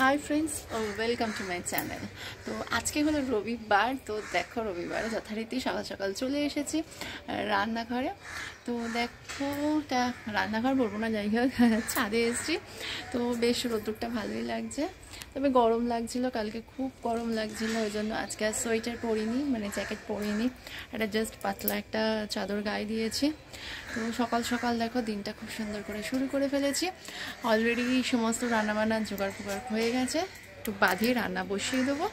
Hi friends, welcome to my channel. তো আজকে হলো রবিবার। তো দেখো, রবিবারে যথারীতি সকাল সকাল চলে এসেছি রান্নাঘরে। তো দেখো, এটা রান্নাঘর বলবো না, যাই হোক ছাদে এসেছি। তো বেশ রোদ্দুরটা ভালোই লাগছে, তবে গরম লাগছিল, কালকে খুব গরম লাগছিল, ওই জন্য আজকে আর সোয়েটার পরিনি, মানে জ্যাকেট পরিনি, এটা জাস্ট পাতলা একটা চাদর গায়ে দিয়েছি। তো সকাল সকাল দেখো দিনটা খুব সুন্দর করে শুরু করে ফেলেছি। অলরেডি সমস্ত রান্নাবান্না জোগাড় ফোগাড় হয়ে গেছে, একটু বাঁধিয়ে রান্না বসিয়ে দেবো।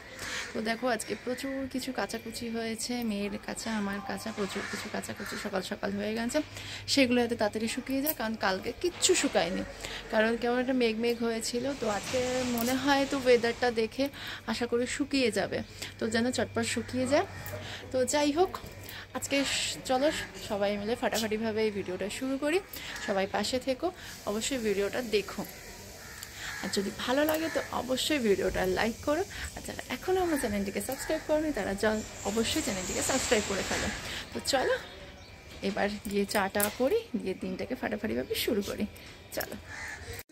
তো দেখো আজকে প্রচুর কিছু কাচাকুচি হয়েছে, মেয়ের কাঁচা আমার কাঁচা, প্রচুর কিছু কাচাকুচি সকাল সকাল হয়ে গেছে। সেগুলো যাতে তাড়াতাড়ি শুকিয়ে যায়, কারণ কালকে কিচ্ছু শুকায়নি, কারণ কেমন একটা মেঘ মেঘ হয়েছিল। তো আজকে মনে হয় তো ওয়েদারটা দেখে আশা করি শুকিয়ে যাবে, তো যেন চটপট শুকিয়ে যায়। তো যাই হোক, আজকে চলো সবাই মিলে ফাটাফাটিভাবে এই ভিডিওটা শুরু করি। সবাই পাশে থেকো, অবশ্যই ভিডিওটা দেখো, আর যদি ভালো লাগে তো অবশ্যই ভিডিওটা লাইক করো। আর যারা এখনও আমার চ্যানেলটিকে সাবস্ক্রাইব করোনি তারা অবশ্যই চ্যানেলটিকে সাবস্ক্রাইব করে ফেলো। তো চলো এবার গিয়ে চাটা করি, গিয়ে দিনটাকে ফাটাফাটিভাবে শুরু করি, চলো।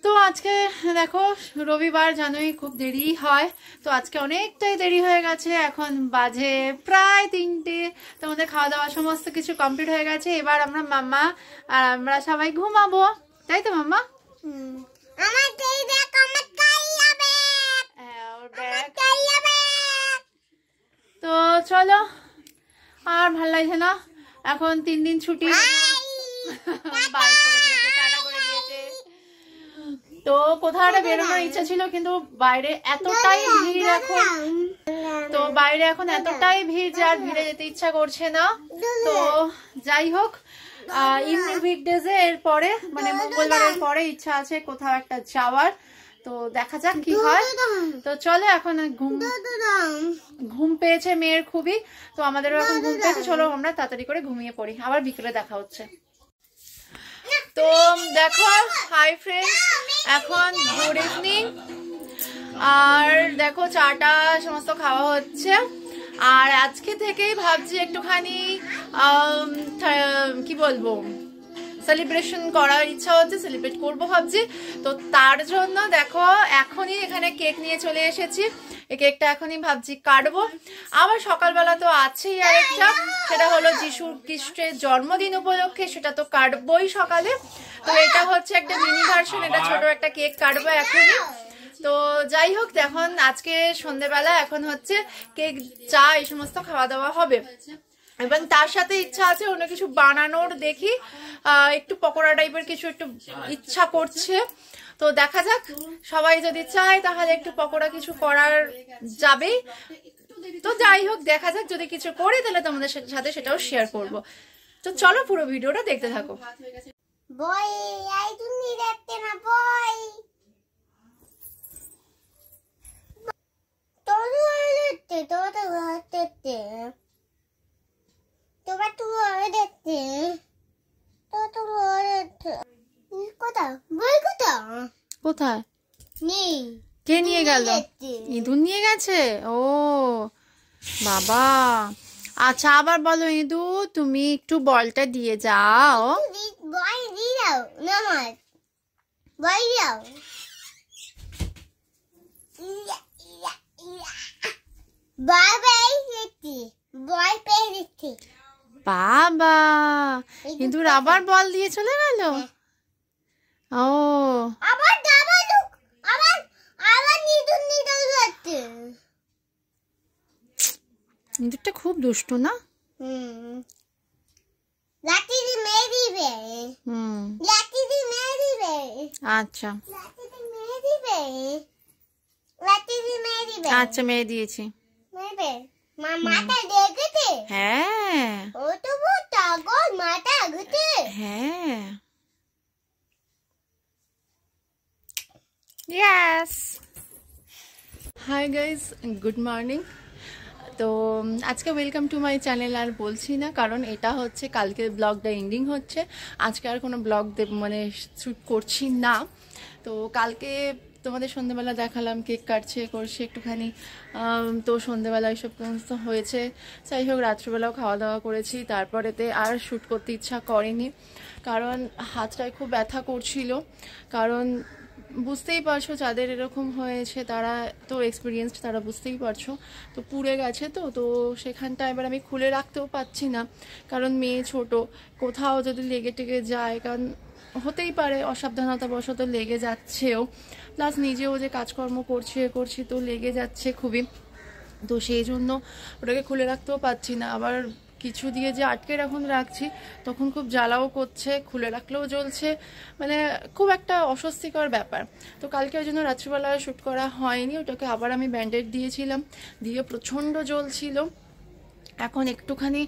তো আজকে দেখো রবিবার, জানোই খুব দেরি হয়, তো আজকে অনেকটাই দেরি হয়ে গেছে, এখন বাজে প্রায় 3টে। তোমাদের খাওয়া দাওয়া সমস্ত কিছু কমপ্লিট হয়ে গেছে। এবার আমরা মাম্মা আর আমরা সবাই ঘুমাবো, তাই তো মাম্মা? তো চলো, আর ভাল লাগছে না, এখন 3 দিন ছুটি বাই করে দিয়েছে, টাটা করে দিয়েছে। তো কোথাও একটা বেরোনোর ইচ্ছা ছিল, কিন্তু বাইরে এতটাই ভিড় এখন, তো বাইরে এখন এতটাই ভিড় যে আর ভিড়ে যেতে ইচ্ছা করছে না। তো যাই হোক, ইভনিং উইকডেজে এর পরে, মানে মঙ্গলবারের পরে ইচ্ছা আছে কোথাও একটা যাওয়ার, তো দেখা যাক কি হয়। তো চলো, এখন ঘুম পেয়েছে মেয়ের খুবই, তো আমাদেরও এখন ঘুম পেয়েছে, চলো আমরা তাড়াতাড়ি করে ঘুমিয়ে পড়ি, আবার বিকেলে দেখা হচ্ছে। তো দেখো, হাই ফ্রেন্ডস, এখন গুড ইভিনিং। আর দেখো চাটা সমস্ত খাওয়া হচ্ছে, আর আজকে থেকেই ভাবছি একটুখানি কি বলবো, সেলিব্রেশন করার ইচ্ছা হচ্ছে, সেলিব্রেট করবো ভাবছি। তো তার জন্য দেখো এখনই এখানে কেক নিয়ে চলে এসেছি, এই কেকটা এখনই ভাবছি কাটবো। আবার সকালবেলা তো আছেই আরেকটা, সেটা হলো যিশু খ্রিস্টের জন্মদিন উপলক্ষে, সেটা তো কাটবোই সকালে। তো এটা হচ্ছে একটা মিনি ভার্সন, এটা ছোট একটা কেক কাটবো এখনই। তো যাই হোক, এখন আজকে সন্ধ্যেবেলা এখন হচ্ছে কেক, চা, এই সমস্ত খাওয়া দাওয়া হবে, এবং তার সাথে ইচ্ছা আছে অন্য কিছু বানানোর, দেখি একটু পকোড়া টাইপের কিছু একটু ইচ্ছা করছে। তো দেখা যাক, সবাই যদি চায় তাহলে একটু পকোড়া কিছু করার যাবেই। তো যাই হোক, দেখা যাক, যদি কিছু করি তাহলে তোমাদের সাথে সেটাও শেয়ার করব। তো চলো পুরো ভিডিওটা দেখতে থাকো। কোথায় কে নিয়ে গেল? ইঁদুর নিয়ে গেছে? ও বাবা, আচ্ছা আবার বলো ইঁদু, তুমি একটু বলটা দিয়ে যাও। বাবা, ইঁদুর আবার বল দিয়ে চলে গেল। ও ইঁদুরটা খুব দুষ্ট না? আচ্ছা আচ্ছা, মেরে দিয়েছি। হ্যাঁ হ্যাঁ, yes. Hi guys, good morning. তো আজকে ওয়েলকাম টু মাই চ্যানেল আর বলছি না, কারণ এটা হচ্ছে কালকে ব্লগটা এন্ডিং হচ্ছে, আজকে আর কোনো ব্লগ মানে শ্যুট করছি না। তো কালকে তোমাদের সন্ধ্যেবেলা দেখালাম কেক কাটছে করছে একটুখানি, তো সন্ধ্যেবেলা এইসব সমস্ত হয়েছে। যাই হোক, রাত্রিবেলাও খাওয়া দাওয়া করেছি, তারপরেতে আর শ্যুট করতে ইচ্ছা করেনি, কারণ হাতটায় খুব ব্যথা করছিল, কারণ বুঝতেই পারছো যাদের এরকম হয়েছে তারা তো এক্সপিরিয়েন্সড, তারা বুঝতেই পারছো। তো পুড়ে গেছে, তো তো সেখানটা এবার আমি খুলে রাখতেও পাচ্ছি না, কারণ মেয়ে ছোট, কোথাও যদি লেগে টেগে যায়, কারণ হতেই পারে অসাবধানতাবশত লেগে যাচ্ছেও, প্লাস নিজেও যে কাজকর্ম করছি তো লেগে যাচ্ছে খুবই। তো সেই জন্য ওটাকে খুলে রাখতেও পাচ্ছি না, আবার কিছু দিয়ে যে আটকে রাখছি তখন খুব জ্বালাও করছে, খুলে রাখলেও জ্বলছে, মানে খুব একটা অস্বস্তিকর ব্যাপার। তো কালকে ওই জন্য রাত্রিবেলা শ্যুট করা হয়নি, ওটাকে আবার আমি ব্যান্ডেড দিয়েছিলাম, দিয়ে প্রচণ্ড জ্বলছিল। এখন একটুখানি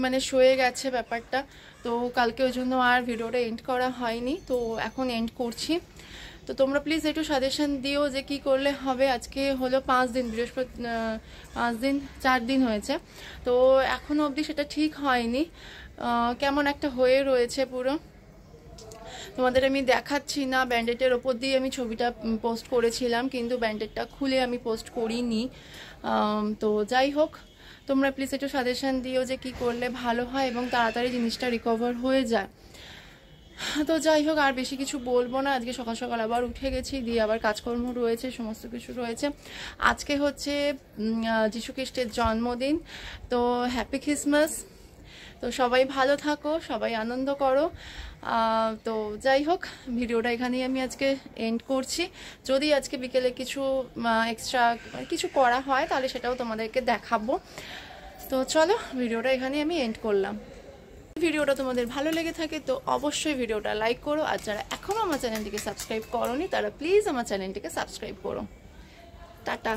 মানে সয়ে গেছে ব্যাপারটা, তো কালকে ওই জন্য আর ভিডিওটা এন্ড করা হয়নি, তো এখন এন্ড করছি। তো তোমরা প্লিজ একটু সাজেশন দিও যে কি করলে হবে। আজকে হলো 5 দিন, বৃহস্পতি 5 দিন 4 দিন হয়েছে, তো এখনো অবধি সেটা ঠিক হয়নি, কেমন একটা হয়ে রয়েছে পুরো। তোমাদের আমি দেখাচ্ছি না, ব্যান্ডেডের ওপর দিয়ে আমি ছবিটা পোস্ট করেছিলাম, কিন্তু ব্যান্ডেডটা খুলে আমি পোস্ট করিনি। তো যাই হোক, তোমরা প্লিজ একটু সাজেশন দিও যে কি করলে ভালো হয় এবং তাড়াতাড়ি জিনিসটা রিকভার হয়ে যায়। তো যাই হোক, আর বেশি কিছু বলবো না। আজকে সকাল সকাল আবার উঠে গেছি, দিয়ে আবার কাজকর্ম রয়েছে, সমস্ত কিছু রয়েছে। আজকে হচ্ছে যীশু খ্রিস্টের জন্মদিন, তো হ্যাপি ক্রিসমাস। তো সবাই ভালো থাকো, সবাই আনন্দ করো। তো যাই হোক, ভিডিওটা এখানেই আমি আজকে এন্ড করছি। যদি আজকে বিকেলে কিছু এক্সট্রা কিছু করা হয় তাহলে সেটাও তোমাদেরকে দেখাবো। তো চলো, ভিডিওটা এখানেই আমি এন্ড করলাম। ভিডিওটা তোমাদের ভালো লেগে থাকে তো অবশ্যই ভিডিওটা লাইক করো, আর যারা এখনও আমার চ্যানেলটিকে সাবস্ক্রাইব করোনি তারা প্লিজ আমার চ্যানেলটিকে সাবস্ক্রাইব করো। টাটা।